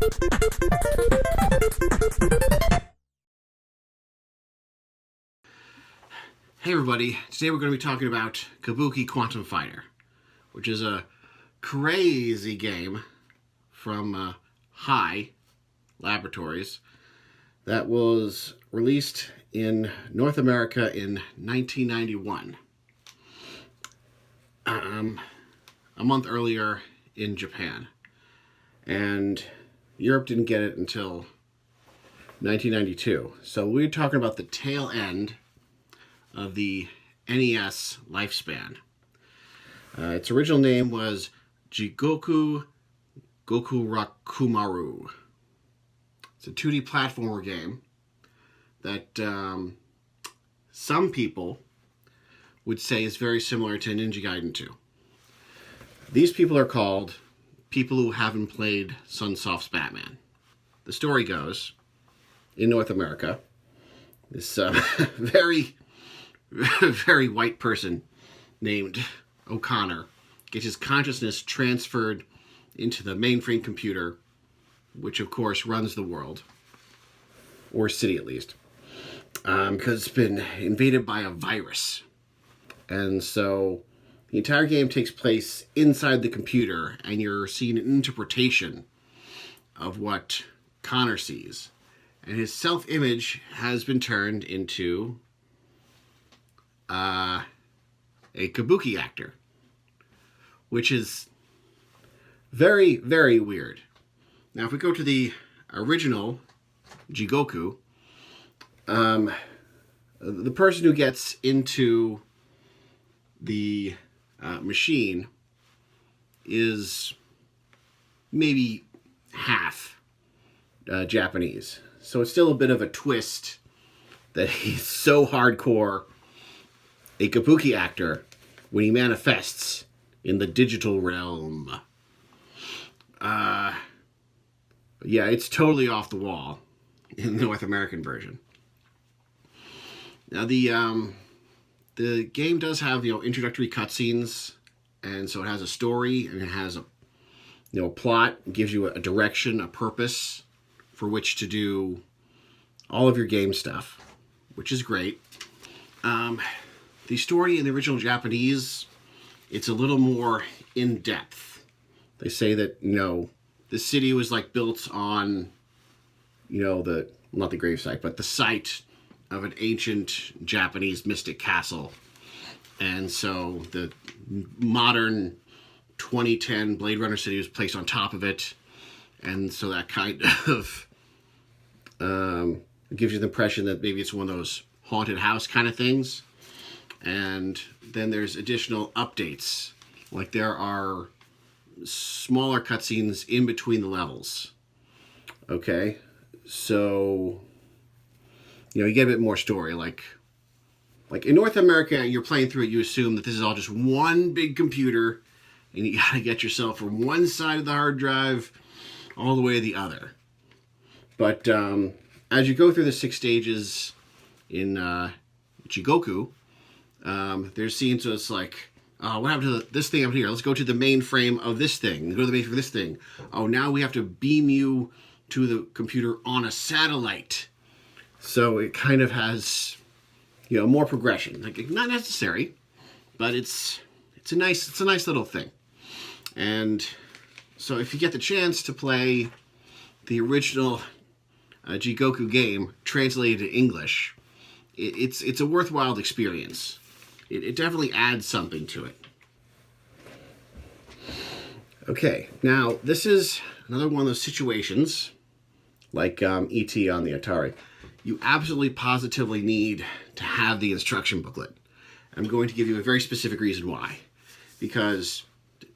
Hey everybody, today we're going to be talking about Kabuki Quantum Fighter, which is a crazy game from High Laboratories that was released in North America in 1991. A month earlier in Japan. And Europe didn't get it until 1992. So we're talking about the tail end of the NES lifespan. Its original name was Jigoku Gokurakumaru. It's a 2D platformer game that some people would say is very similar to Ninja Gaiden 2. These people are called people who haven't played Sunsoft's Batman. The story goes, in North America, this very white person named O'Connor gets his consciousness transferred into the mainframe computer, which of course runs the world, or city at least, because it's been invaded by a virus. And so the entire game takes place inside the computer, and you're seeing an interpretation of what Connor sees. And his self-image has been turned into a Kabuki actor, which is very, very weird. Now, if we go to the original Jigoku, the person who gets into the machine is maybe half Japanese. So it's still a bit of a twist that he's so hardcore a Kabuki actor when he manifests in the digital realm. Yeah, it's totally off the wall in the North American version. Now the game does have introductory cutscenes, and so it has a story and it has a plot. It gives you a direction, a purpose for which to do all of your game stuff, which is great. The story in the original Japanese, it's a little more in-depth. They say that, the city was built on, not the gravesite, but the site of an ancient Japanese mystic castle. And so the modern 2010 Blade Runner city was placed on top of it. And so that kind of gives you the impression that maybe it's one of those haunted house kind of things. And then there's additional updates. There are smaller cutscenes in between the levels. Okay? So, you get a bit more story. Like in North America, you're playing through it, you assume that this is all just one big computer, and you gotta get yourself from one side of the hard drive all the way to the other. But as you go through the 6 stages in Jigoku, there's scenes so it's what happened to this thing up here? Let's go to the mainframe of this thing. Go to the mainframe of this thing. Oh, now we have to beam you to the computer on a satellite. So it kind of has, more progression. Not necessary, but it's a nice little thing. And so if you get the chance to play the original Jigoku game translated to English, it's a worthwhile experience. It definitely adds something to it. Okay, now this is another one of those situations, like E.T. on the Atari. You absolutely positively need to have the instruction booklet. I'm going to give you a very specific reason why. Because,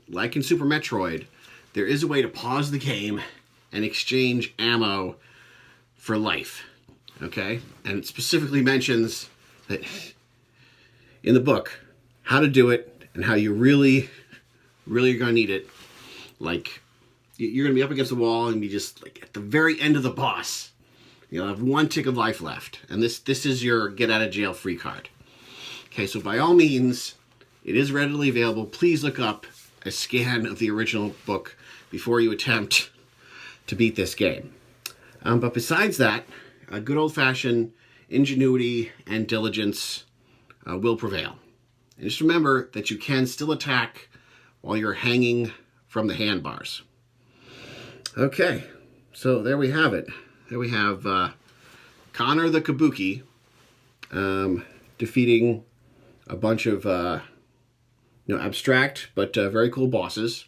like in Super Metroid, there is a way to pause the game and exchange ammo for life. Okay? And it specifically mentions that in the book how to do it and how you really are going to need it. You're going to be up against the wall and be just at the very end of the boss. You'll have 1 tick of life left. And this is your get out of jail free card. Okay, so by all means, it is readily available. Please look up a scan of the original book before you attempt to beat this game. But besides that, a good old-fashioned ingenuity and diligence will prevail. And just remember that you can still attack while you're hanging from the handbars. Okay, so there we have it. There we have Connor the Kabuki defeating a bunch of abstract but very cool bosses.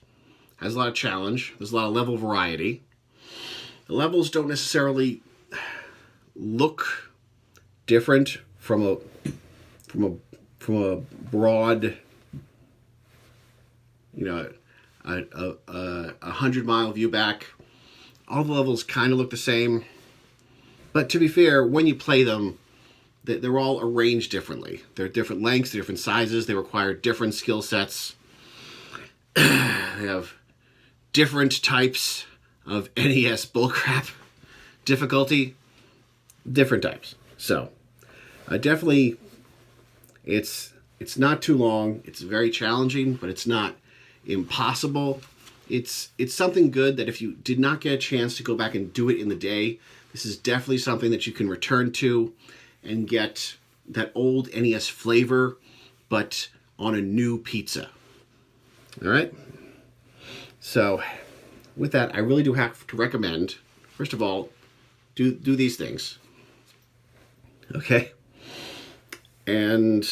Has a lot of challenge. There's a lot of level variety. The levels don't necessarily look different from a broad, a 100-mile view back. All the levels kind of look the same, but to be fair, when you play them, they're all arranged differently. They're different lengths, different sizes. They require different skill sets. They have different types of NES bullcrap difficulty. Different types. So, definitely, it's not too long. It's very challenging, but it's not impossible. It's something good that if you did not get a chance to go back and do it in the day, this is definitely something that you can return to and get that old NES flavor, but on a new pizza. All right? So, with that, I really do have to recommend, first of all, do these things. Okay? And,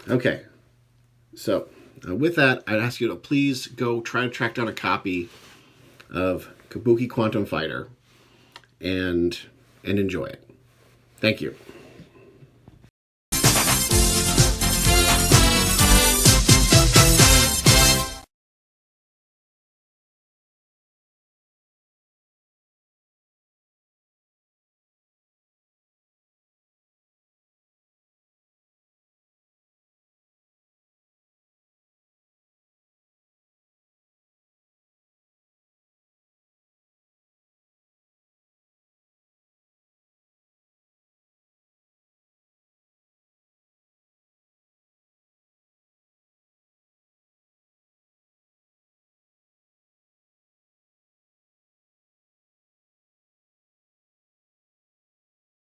okay. So, with that, I'd ask you to please go try to track down a copy of Kabuki Quantum Fighter and enjoy it. Thank you.